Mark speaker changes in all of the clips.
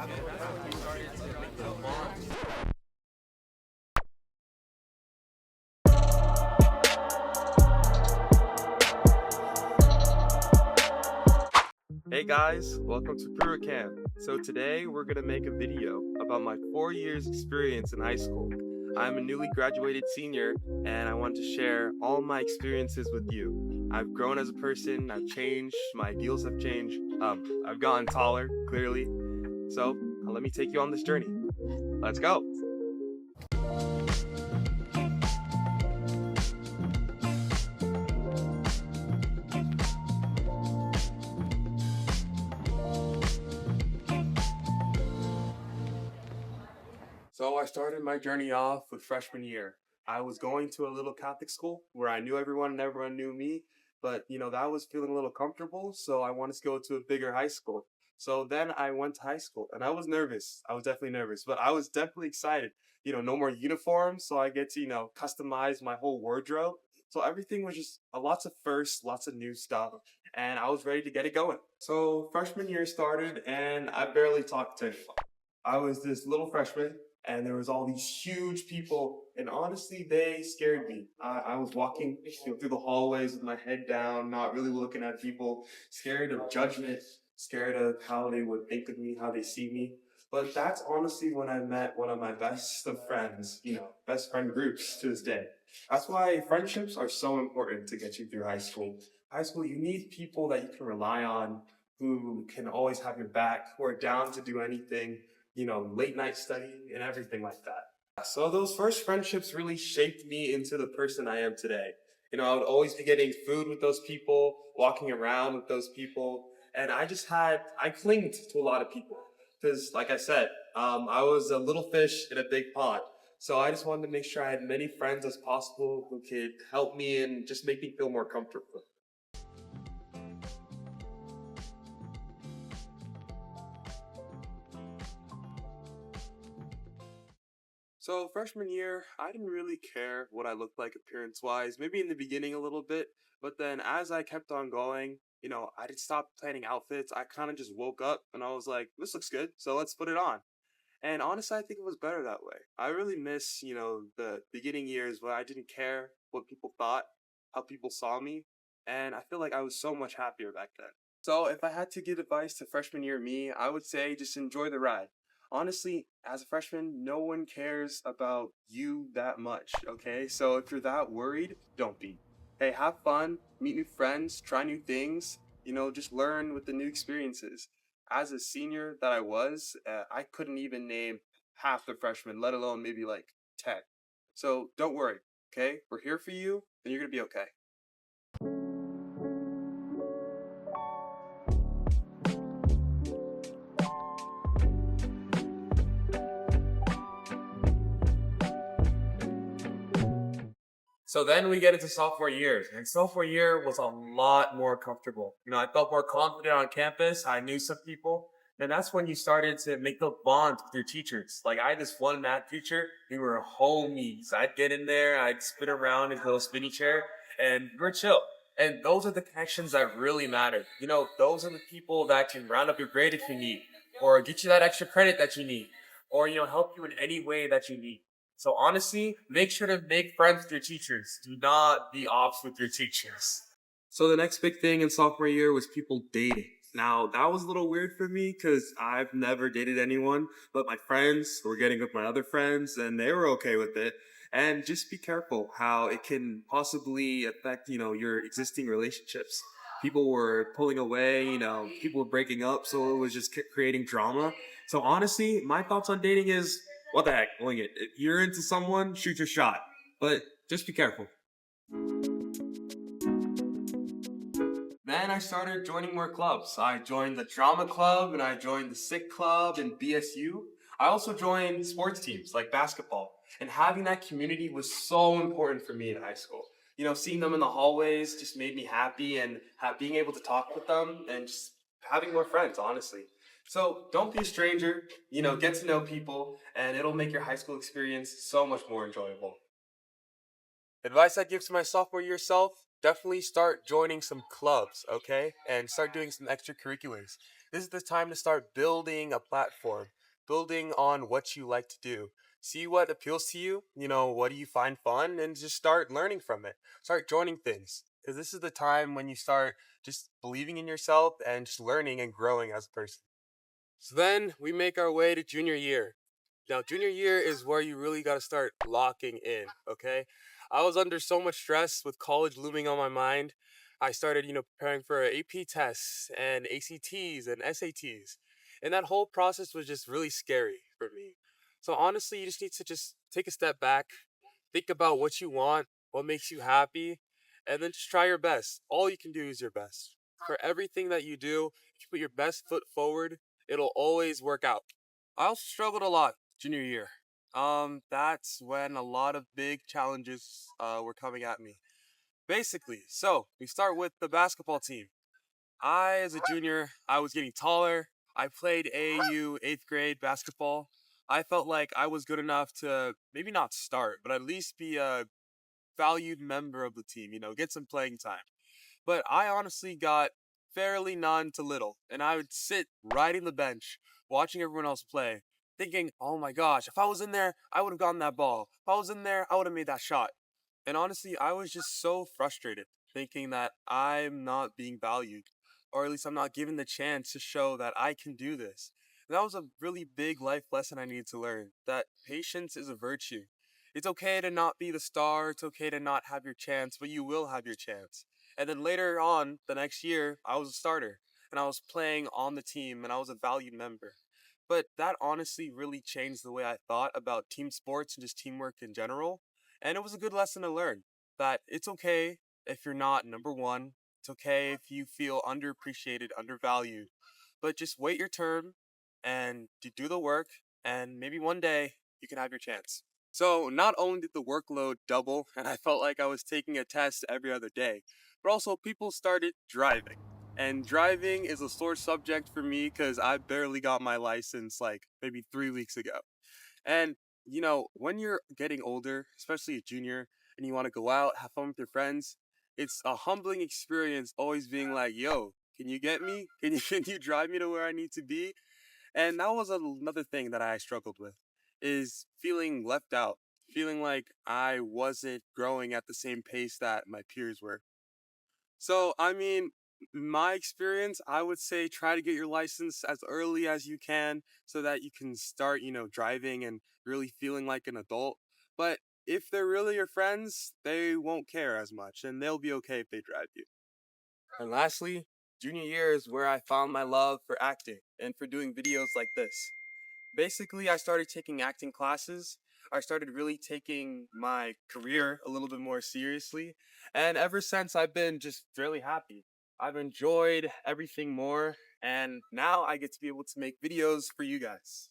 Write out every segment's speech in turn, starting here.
Speaker 1: Hey guys, welcome to Pura Camp. So today we're gonna make a video about my 4 years experience in high school. I'm a newly graduated senior and I want to share all my experiences with you. I've grown as a person, I've changed, my ideals have changed, I've gotten taller, clearly. So let me take you on this journey. Let's go. So I started my journey off with freshman year. I was going to a little Catholic school where I knew everyone and everyone knew me, but that was feeling a little comfortable, so I wanted to go to a bigger high school. So then I went to high school and I was nervous. I was definitely nervous, but I was definitely excited. No more uniforms, so I get to, customize my whole wardrobe. So everything was just lots of firsts, lots of new stuff, and I was ready to get it going. So freshman year started and I barely talked to anyone. I was this little freshman and there was all these huge people, and honestly, they scared me. I was walking through the hallways with my head down, not really looking at people, scared of judgment, scared of how they would think of me, how they see me. But that's honestly when I met one of my best of friends, best friend groups to this day. That's why friendships are so important to get you through high school. High school, you need people that you can rely on, who can always have your back, who are down to do anything, late night studying and everything like that. So those first friendships really shaped me into the person I am today. I would always be getting food with those people, walking around with those people, and I clinged to a lot of people. Because, like I said, I was a little fish in a big pond. So I just wanted to make sure I had many friends as possible who could help me and just make me feel more comfortable. So freshman year, I didn't really care what I looked like appearance wise, maybe in the beginning a little bit, but then as I kept on going, I didn't stop planning outfits. I kind of just woke up and I was like, this looks good, so let's put it on. And honestly, I think it was better that way. I really miss, the beginning years where I didn't care what people thought, how people saw me, and I feel like I was so much happier back then. So if I had to give advice to freshman year me, I would say just enjoy the ride. Honestly, as a freshman, no one cares about you that much, okay? So if you're that worried, don't be. Hey, have fun, meet new friends, try new things, just learn with the new experiences. As a senior that I was, I couldn't even name half the freshmen, let alone maybe like 10. So don't worry, okay? We're here for you, and you're gonna be okay. So then we get into sophomore year, and sophomore year was a lot more comfortable. I felt more confident on campus. I knew some people, and that's when you started to make the bonds with your teachers. Like I had this one math teacher, we were homies. I'd get in there, I'd spin around his little spinny chair, and we're chill. And those are the connections that really matter. Those are the people that can round up your grade if you need, or get you that extra credit that you need, or help you in any way that you need. So honestly, make sure to make friends with your teachers. Do not be ops with your teachers. So the next big thing in sophomore year was people dating. Now that was a little weird for me because I've never dated anyone, but my friends were getting with my other friends and they were okay with it. And just be careful how it can possibly affect, your existing relationships. People were pulling away, people were breaking up, so it was just creating drama. So honestly, my thoughts on dating is what the heck, wing it. If you're into someone, shoot your shot. But just be careful. Then I started joining more clubs. I joined the drama club and I joined the sick club and BSU. I also joined sports teams like basketball. And having that community was so important for me in high school. Seeing them in the hallways just made me happy and being able to talk with them and just having more friends, honestly. So don't be a stranger, get to know people, and it'll make your high school experience so much more enjoyable. Advice I give to my sophomore year self, definitely start joining some clubs, okay? And start doing some extracurriculars. This is the time to start building a platform, building on what you like to do. See what appeals to you, what do you find fun, and just start learning from it. Start joining things. Because this is the time when you start just believing in yourself and just learning and growing as a person. So then we make our way to junior year. Now, junior year is where you really got to start locking in, okay? I was under so much stress with college looming on my mind. I started, preparing for AP tests and ACTs and SATs. And that whole process was just really scary for me. So honestly, you just need to just take a step back, think about what you want, what makes you happy, and then just try your best. All you can do is your best. For everything that you do, if you put your best foot forward, it'll always work out. I also struggled a lot junior year. That's when a lot of big challenges were coming at me. Basically, so we start with the basketball team. As a junior, I was getting taller. I played AAU 8th grade basketball. I felt like I was good enough to maybe not start, but at least be a valued member of the team, get some playing time. But I honestly got fairly none to little, and I would sit riding the bench, watching everyone else play, thinking, oh my gosh, if I was in there, I would have gotten that ball. If I was in there, I would have made that shot. And honestly, I was just so frustrated, thinking that I'm not being valued, or at least I'm not given the chance to show that I can do this. And that was a really big life lesson I needed to learn, that patience is a virtue. It's okay to not be the star, it's okay to not have your chance, but you will have your chance. And then later on, the next year, I was a starter, and I was playing on the team, and I was a valued member. But that honestly really changed the way I thought about team sports and just teamwork in general. And it was a good lesson to learn that it's okay if you're not number one. It's okay if you feel underappreciated, undervalued. But just wait your turn and do the work, and maybe one day you can have your chance. So, not only did the workload double, and I felt like I was taking a test every other day, but also people started driving. And driving is a sore subject for me because I barely got my license like maybe 3 weeks ago. And, when you're getting older, especially a junior, and you want to go out, have fun with your friends, it's a humbling experience always being like, yo, can you get me? Can you drive me to where I need to be? And that was another thing that I struggled with is feeling left out, feeling like I wasn't growing at the same pace that my peers were. So, I mean, my experience, I would say try to get your license as early as you can so that you can start, driving and really feeling like an adult. But if they're really your friends, they won't care as much and they'll be okay if they drive you. And lastly, junior year is where I found my love for acting and for doing videos like this. Basically, I started taking acting classes. I started really taking my career a little bit more seriously. And ever since, I've been just really happy. I've enjoyed everything more. And now I get to be able to make videos for you guys.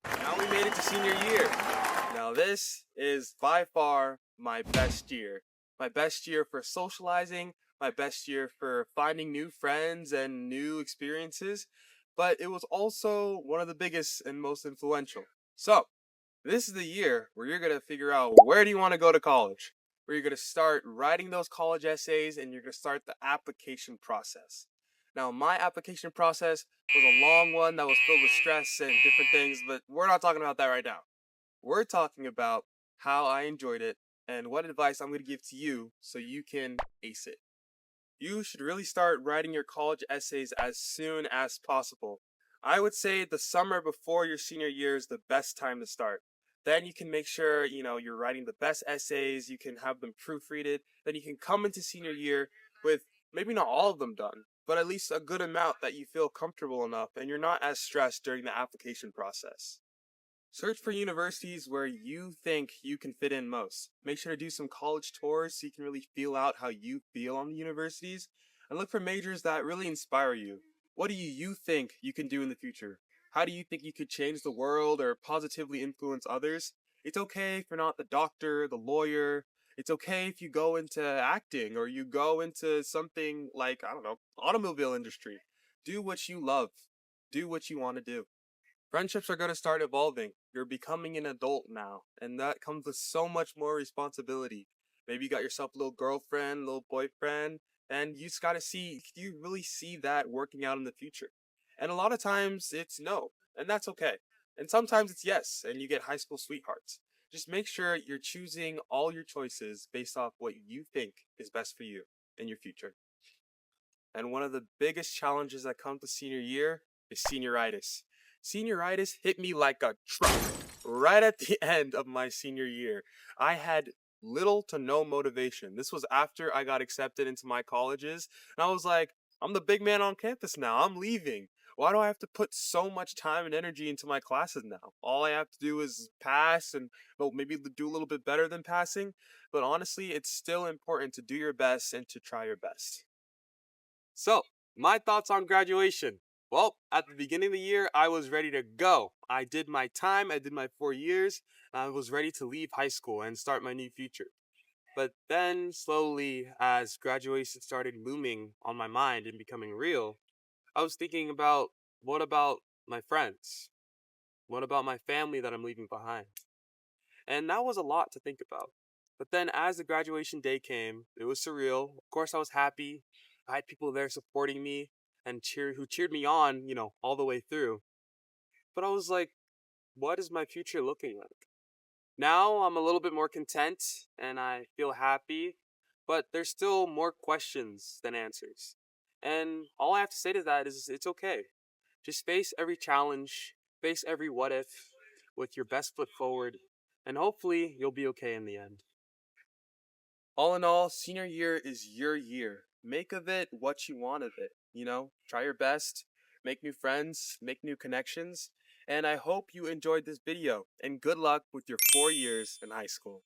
Speaker 1: Now we made it to senior year. Now, this is by far my best year. My best year for socializing, my best year for finding new friends and new experiences, but it was also one of the biggest and most influential. So, this is the year where you're going to figure out where do you want to go to college, where you're going to start writing those college essays and you're going to start the application process. Now, my application process was a long one that was filled with stress and different things, but we're not talking about that right now. We're talking about how I enjoyed it and what advice I'm going to give to you so you can ace it. You should really start writing your college essays as soon as possible. I would say the summer before your senior year is the best time to start. Then you can make sure, you're writing the best essays, you can have them proofreaded, then you can come into senior year with maybe not all of them done, but at least a good amount that you feel comfortable enough and you're not as stressed during the application process. Search for universities where you think you can fit in most. Make sure to do some college tours so you can really feel out how you feel on the universities. And look for majors that really inspire you. What do you think you can do in the future? How do you think you could change the world or positively influence others? It's okay if you're not the doctor, the lawyer. It's okay if you go into acting or you go into something like, I don't know, automobile industry. Do what you love. Do what you want to do. Friendships are going to start evolving. You're becoming an adult now, and that comes with so much more responsibility. Maybe you got yourself a little girlfriend, little boyfriend, and you just got to see, do you really see that working out in the future? And a lot of times it's no, and that's okay. And sometimes it's yes, and you get high school sweethearts. Just make sure you're choosing all your choices based off what you think is best for you in your future. And one of the biggest challenges that comes with senior year is senioritis. Senioritis hit me like a truck right at the end of my senior year. I had little to no motivation. This was after I got accepted into my colleges, and I was like, I'm the big man on campus now. I'm leaving. Why do I have to put so much time and energy into my classes now? All I have to do is pass and well, maybe do a little bit better than passing. But honestly, it's still important to do your best and to try your best. So, my thoughts on graduation. Well, at the beginning of the year, I was ready to go. I did my time, I did my 4 years, and I was ready to leave high school and start my new future. But then, slowly, as graduation started looming on my mind and becoming real, I was thinking about what about my friends? What about my family that I'm leaving behind? And that was a lot to think about. But then as the graduation day came, it was surreal. Of course, I was happy. I had people there supporting me and who cheered me on, all the way through. But I was like, what is my future looking like? Now I'm a little bit more content and I feel happy, but there's still more questions than answers. And all I have to say to that is it's okay. Just face every challenge, face every what if with your best foot forward, and hopefully you'll be okay in the end. All in all, senior year is your year. Make of it what you want of it. Try your best, make new friends, make new connections, and I hope you enjoyed this video, and good luck with your 4 years in high school.